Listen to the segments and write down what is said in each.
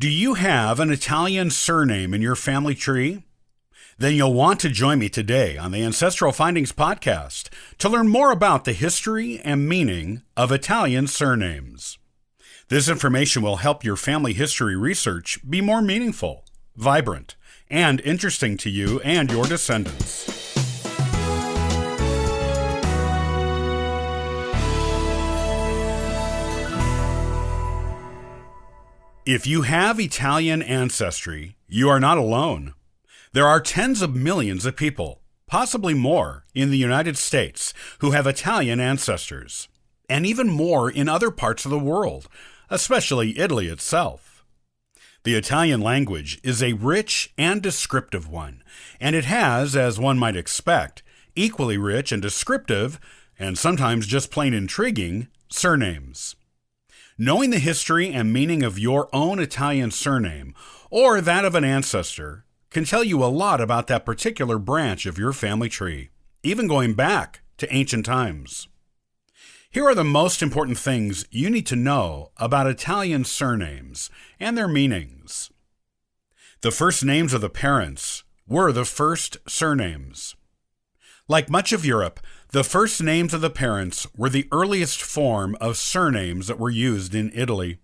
Do you have an Italian surname in your family tree? Then you'll want to join me today on the Ancestral Findings Podcast to learn more about the history and meaning of Italian surnames. This information will help your family history research be more meaningful, vibrant, and interesting to you and your descendants. If you have Italian ancestry, you are not alone. There are tens of millions of people, possibly more, in the United States who have Italian ancestors, and even more in other parts of the world, especially Italy itself. The Italian language is a rich and descriptive one, and it has, as one might expect, equally rich and descriptive, and sometimes just plain intriguing, surnames. Knowing the history and meaning of your own Italian surname, or that of an ancestor, can tell you a lot about that particular branch of your family tree, even going back to ancient times. Here are the most important things you need to know about Italian surnames and their meanings. The first names of the parents were the first surnames. Like much of Europe, the first names of the parents were the earliest form of surnames that were used in Italy.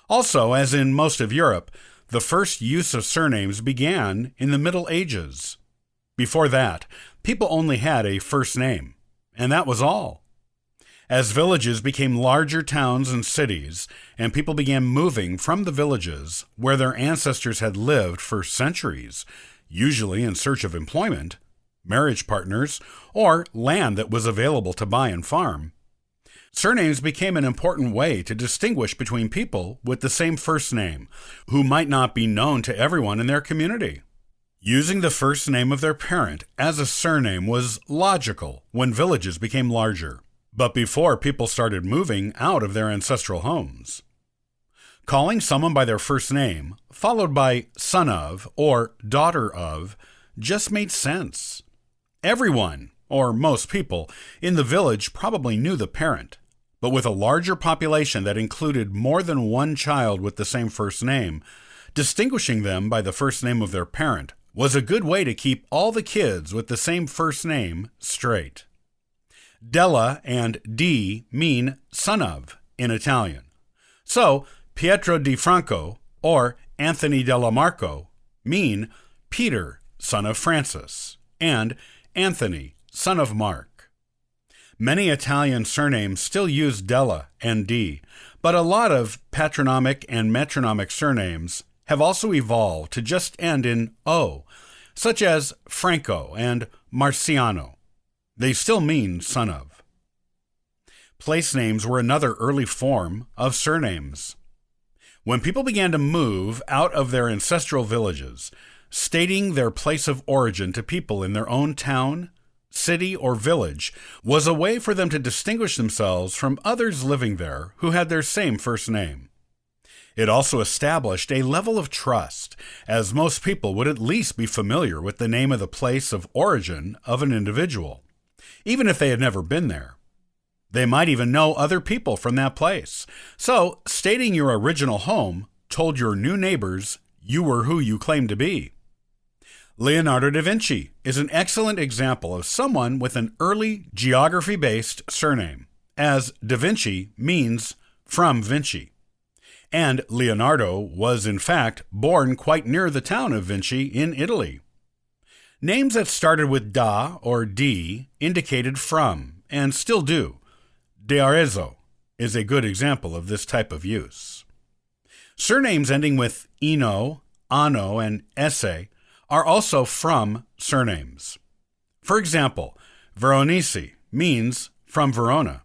Also, as in most of Europe, the first use of surnames began in the Middle Ages. Before that, people only had a first name, and that was all. As villages became larger towns and cities, and people began moving from the villages where their ancestors had lived for centuries, usually in search of employment, marriage partners, or land that was available to buy and farm, surnames became an important way to distinguish between people with the same first name, who might not be known to everyone in their community. Using the first name of their parent as a surname was logical when villages became larger, but before people started moving out of their ancestral homes. Calling someone by their first name, followed by son of or daughter of, just made sense. Everyone, or most people, in the village probably knew the parent, but with a larger population that included more than one child with the same first name, distinguishing them by the first name of their parent was a good way to keep all the kids with the same first name straight. Della and di mean son of in Italian. So, Pietro di Franco or Anthony della Marco mean Peter, son of Francis, and Anthony, son of Mark. Many Italian surnames still use Della and di, but a lot of patronymic and metronymic surnames have also evolved to just end in O, such as Franco and Marciano. They still mean son of. Place names were another early form of surnames. When people began to move out of their ancestral villages, stating their place of origin to people in their own town, city, or village was a way for them to distinguish themselves from others living there who had their same first name. It also established a level of trust, as most people would at least be familiar with the name of the place of origin of an individual, even if they had never been there. They might even know other people from that place, so stating your original home told your new neighbors you were who you claimed to be. Leonardo da Vinci is an excellent example of someone with an early geography-based surname, as Da Vinci means from Vinci. And Leonardo was, in fact, born quite near the town of Vinci in Italy. Names that started with da or di indicated from, and still do. De Arezzo is a good example of this type of use. Surnames ending with ino, ano, and esse are also from surnames. For example, Veronese means from Verona.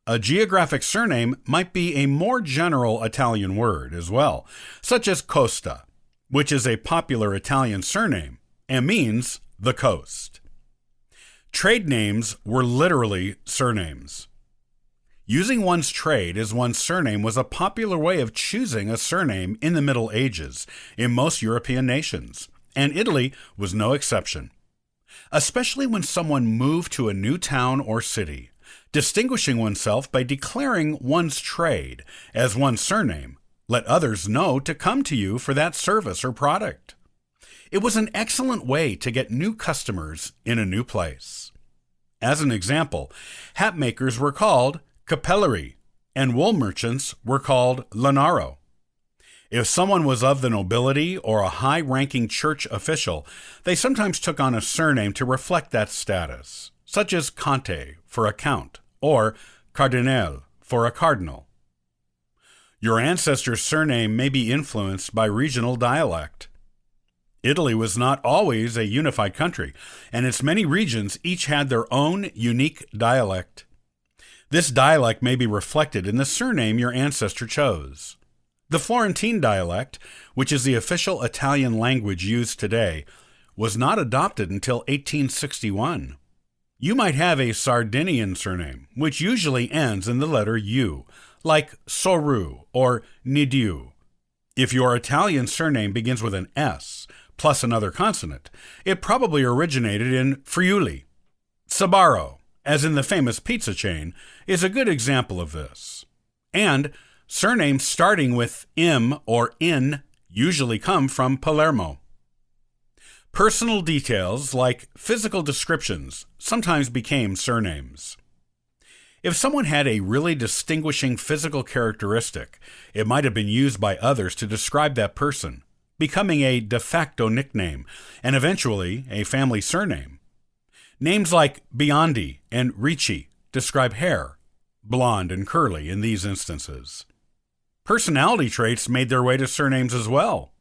A geographic surname might be a more general Italian word as well, such as Costa, which is a popular Italian surname and means the coast. Trade names were literally surnames. Using one's trade as one's surname was a popular way of choosing a surname in the Middle Ages in most European nations, and Italy was no exception. Especially when someone moved to a new town or city, distinguishing oneself by declaring one's trade as one's surname Let others know to come to you for that service or product. It was an excellent way to get new customers in a new place. As an example, hat makers were called capelleri, and wool merchants were called lanaro. If someone was of the nobility or a high-ranking church official, they sometimes took on a surname to reflect that status, such as Conte for a count, or Cardinal for a cardinal. Your ancestor's surname may be influenced by regional dialect. Italy was not always a unified country, and its many regions each had their own unique dialect. This dialect may be reflected in the surname your ancestor chose. The Florentine dialect, which is the official Italian language used today, was not adopted until 1861. You might have a Sardinian surname, which usually ends in the letter U, like Soru or Nidiu. If your Italian surname begins with an S plus another consonant, it probably originated in Friuli. Sbarro, as in the famous pizza chain, is a good example of this. And surnames starting with im or in usually come from Palermo. Personal details like physical descriptions sometimes became surnames. If someone had a really distinguishing physical characteristic, it might have been used by others to describe that person, becoming a de facto nickname and eventually a family surname. Names like Biondi and Ricci describe hair, blonde and curly in these instances. Personality traits made their way to surnames as well.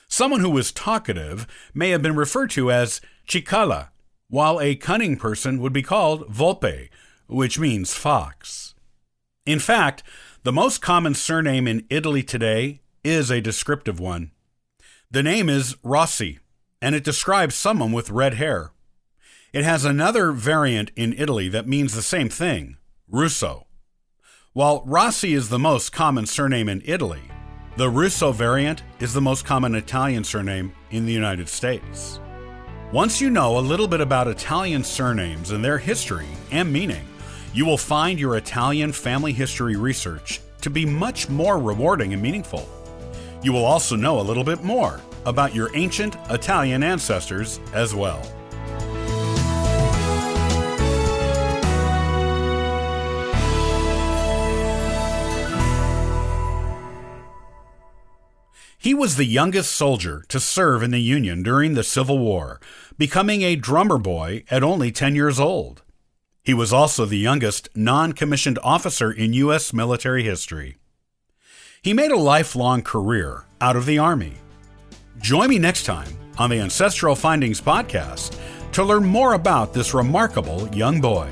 Someone who was talkative may have been referred to as cicala, while a cunning person would be called volpe, which means fox. In fact, the most common surname in Italy today is a descriptive one. The name is Rossi, and it describes someone with red hair. It has another variant in Italy that means the same thing, Russo. While Rossi is the most common surname in Italy, the Russo variant is the most common Italian surname in the United States. Once you know a little bit about Italian surnames and their history and meaning, you will find your Italian family history research to be much more rewarding and meaningful. You will also know a little bit more about your ancient Italian ancestors as well. He was the youngest soldier to serve in the Union during the Civil War, becoming a drummer boy at only 10 years old. He was also the youngest non-commissioned officer in U.S. military history. He made a lifelong career out of the Army. Join me next time on the Ancestral Findings Podcast to learn more about this remarkable young boy.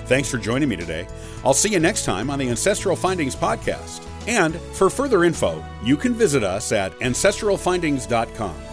Thanks for joining me today. I'll see you next time on the Ancestral Findings Podcast. And for further info, you can visit us at ancestralfindings.com.